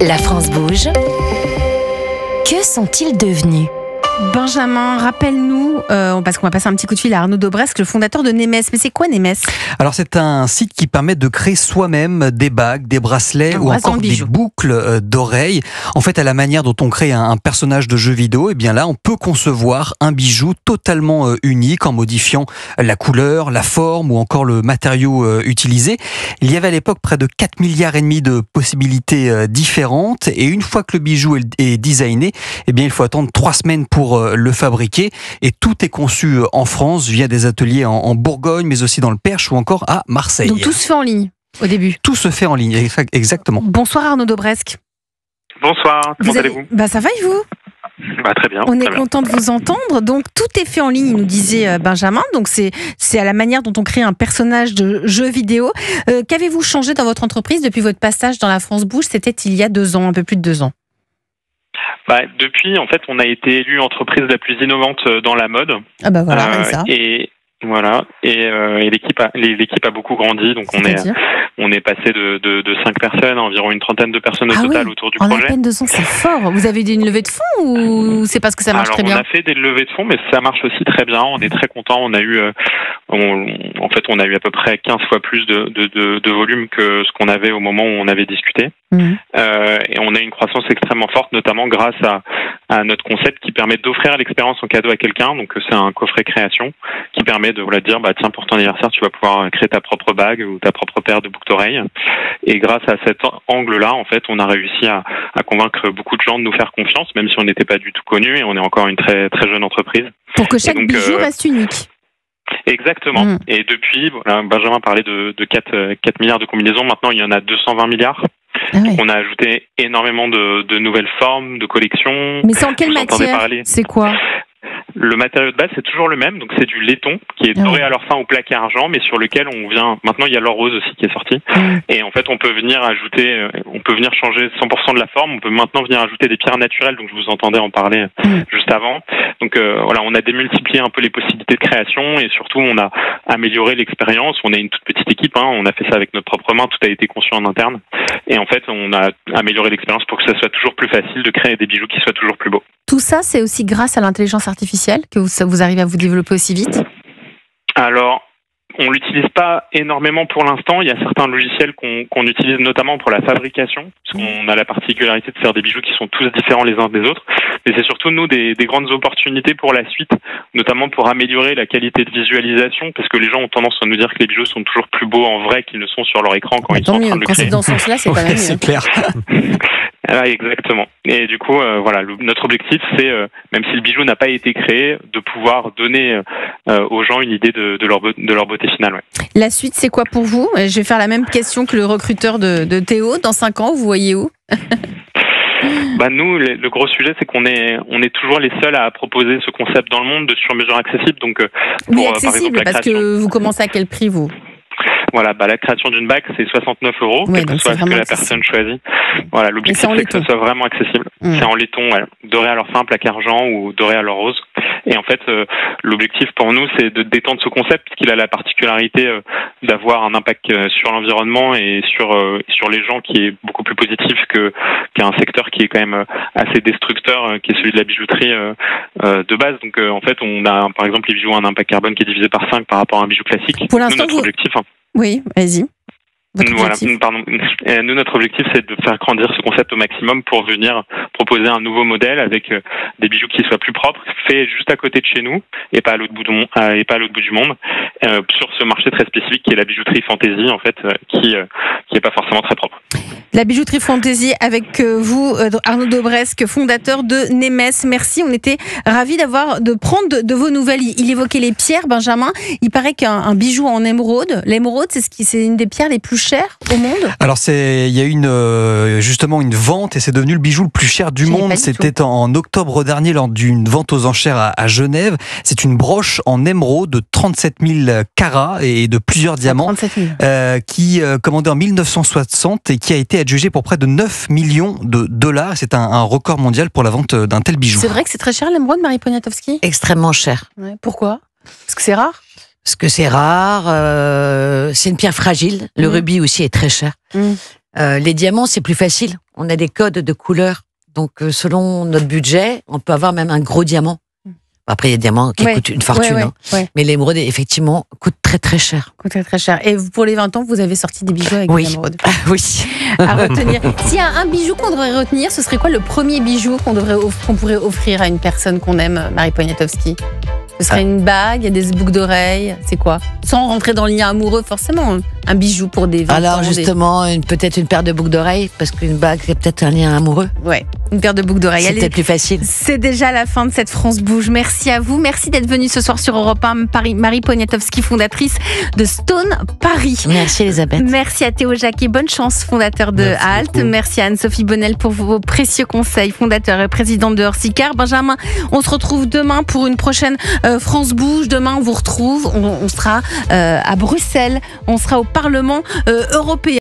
La France bouge. Que sont-ils devenus ? Benjamin, rappelle-nous, parce qu'on va passer un petit coup de fil à Arnaud Dobresque, le fondateur de Nemes. Mais c'est quoi Nemes ? Alors c'est un site qui permet de créer soi-même des bagues, des bracelets ou encore des boucles d'oreilles. En fait, à la manière dont on crée un personnage de jeu vidéo, et bien là, on peut concevoir un bijou totalement unique en modifiant la couleur, la forme ou encore le matériau utilisé. Il y avait à l'époque près de 4,5 milliards de possibilités différentes, et une fois que le bijou est designé, eh bien il faut attendre 3 semaines pour le fabriquer, et tout est conçu en France via des ateliers en Bourgogne, mais aussi dans le Perche ou encore à Marseille. Donc tout se fait en ligne au début. Tout se fait en ligne, exactement. Bonsoir Arnaud Dobresque. Bonsoir, comment allez-vous ? Ça va et vous ? Très bien. On est content de vous entendre. Donc tout est fait en ligne, nous disait Benjamin. Donc c'est à la manière dont on crée un personnage de jeu vidéo. Qu'avez-vous changé dans votre entreprise depuis votre passage dans la France Bouge ? C'était il y a 2 ans, un peu plus de 2 ans. Depuis, en fait, on a été élu entreprise la plus innovante dans la mode. Ah bah voilà, ça. Et l'équipe a beaucoup grandi. Donc on est passé de 5 personnes à environ une trentaine de personnes au total autour du projet. En à peine 2 ans, c'est fort. Vous avez une levée de fonds ou c'est parce que ça marche très bien ? On a fait des levées de fonds, mais ça marche aussi très bien. On est très contents. On a eu à peu près 15 fois plus de volume que ce qu'on avait au moment où on avait discuté. Et on a une croissance extrêmement forte, notamment grâce à notre concept qui permet d'offrir l'expérience en cadeau à quelqu'un. Donc c'est un coffret création qui permet de dire tiens, pour ton anniversaire tu vas pouvoir créer ta propre bague ou ta propre paire de boucles d'oreilles. Et grâce à cet angle-là, en fait, on a réussi à convaincre beaucoup de gens de nous faire confiance, même si on n'était pas du tout connus et on est encore une très très jeune entreprise. Pour que chaque bijou reste unique. Exactement. Et depuis, Benjamin parlait de 4 milliards de combinaisons. Maintenant, il y en a 220 milliards. Donc on a ajouté énormément de nouvelles formes, de collections. Mais c'est en quelle matière ? C'est quoi ? Le matériau de base, c'est toujours le même, donc c'est du laiton qui est doré à leur fin au plaqué argent, mais sur lequel on vient. Maintenant, il y a l'or rose aussi qui est sorti, et en fait, on peut venir changer 100% de la forme. On peut maintenant venir ajouter des pierres naturelles, donc je vous entendais en parler juste avant. Donc on a démultiplié un peu les possibilités de création, et surtout, on a amélioré l'expérience. On est une toute petite équipe, on a fait ça avec notre propre main, tout a été conçu en interne, et en fait, on a amélioré l'expérience pour que ça soit toujours plus facile de créer des bijoux qui soient toujours plus beaux. Tout ça, c'est aussi grâce à l'intelligence artificielle que vous arrivez à vous développer aussi vite ? Alors, on l'utilise pas énormément pour l'instant. Il y a certains logiciels qu'on utilise notamment pour la fabrication, parce qu'on a la particularité de faire des bijoux qui sont tous différents les uns des autres. Mais c'est surtout, nous, des grandes opportunités pour la suite, notamment pour améliorer la qualité de visualisation, parce que les gens ont tendance à nous dire que les bijoux sont toujours plus beaux en vrai qu'ils ne sont sur leur écran quand ils sont en train de le créer. Quand c'est dans ce sens-là, c'est quand même mieux. C'est clair. Exactement. Et du coup, notre objectif, c'est, même si le bijou n'a pas été créé, de pouvoir donner aux gens une idée de leur beauté finale. Ouais. La suite, c'est quoi pour vous ? Je vais faire la même question que le recruteur de Théo. Dans 5 ans, vous voyez où ? Nous, le gros sujet, c'est qu'on est toujours les seuls à proposer ce concept dans le monde de sur-mesure accessible. Donc, accessible, parce que vous commencez à quel prix, vous ? La création d'une bague, c'est 69 €, quel que soit ce que la personne choisit. L'objectif, c'est que ça soit vraiment accessible. C'est en laiton, doré à l'or fin, plaqué argent ou doré à l'or rose. Et en fait, l'objectif pour nous, c'est de détendre ce concept, puisqu'il a la particularité d'avoir un impact sur l'environnement et sur les gens qui est beaucoup plus positif qu'un secteur qui est quand même assez destructeur, qui est celui de la bijouterie de base. Donc en fait, on a par exemple les bijoux ont un impact carbone qui est divisé par 5 par rapport à un bijou classique. Pour l'instant, notre objectif. Oui, vas-y. Nous, notre objectif, c'est de faire grandir ce concept au maximum pour venir proposer un nouveau modèle avec des bijoux qui soient plus propres, faits juste à côté de chez nous et pas à l'autre bout du monde, sur ce marché très spécifique qui est la bijouterie fantasy, en fait, qui est pas forcément très propre. La bijouterie fantasy avec vous, Arnaud Dobresque, fondateur de Nemes. Merci, on était ravis de prendre de vos nouvelles. Il évoquait les pierres, Benjamin. Il paraît qu'un bijou en émeraude, l'émeraude, c'est une des pierres les plus chères au monde. Alors il y a eu justement une vente et c'est devenu le bijou le plus cher du monde. C'était en octobre dernier lors d'une vente aux enchères à Genève. C'est une broche en émeraude de 37 000 carats et de plusieurs diamants, qui commandée en 1960 et qui a été adjugée pour près de 9 millions de dollars. C'est un record mondial pour la vente d'un tel bijou. C'est vrai que c'est très cher l'émeraude, Marie Poniatowski ? Extrêmement cher. Ouais, pourquoi ? Parce que c'est rare ? Parce que c'est rare, c'est une pierre fragile. Le rubis aussi est très cher. Les diamants, c'est plus facile. on a des codes de couleurs. Donc, selon notre budget, on peut avoir même un gros diamant. Après, il y a des diamants qui coûtent une fortune. Mais l'émeraude, effectivement, coûte très, très cher. Coûte très, très cher. Et pour les 20 ans, vous avez sorti des bijoux avec l'émeraude. Oui. À retenir. S'il y a un bijou qu'on devrait retenir, ce serait quoi le premier bijou qu'on pourrait offrir à une personne qu'on aime, Marie Poniatowski? Ce serait une bague, il y a des boucles d'oreilles, c'est quoi? Sans rentrer dans le lien amoureux, forcément, un bijou pour des 20 ans. Alors justement, peut-être une paire de boucles d'oreilles, parce qu'une bague, c'est peut-être un lien amoureux. Ouais, une paire de boucles d'oreilles. C'est peut-être plus facile. C'est déjà la fin de cette France Bouge. Merci à vous. Merci d'être venue ce soir sur Europe 1. Marie Poniatowski, fondatrice de Stone Paris. Merci Elisabeth. Merci à Théo Jacquet, bonne chance, fondateur de HALT. Merci à Anne-Sophie Bonnel pour vos précieux conseils, fondateur et présidente de Heursicar. Benjamin, on se retrouve demain pour une prochaine France Bouge. Demain, on vous retrouve. On sera à Bruxelles. On sera au Parlement européen.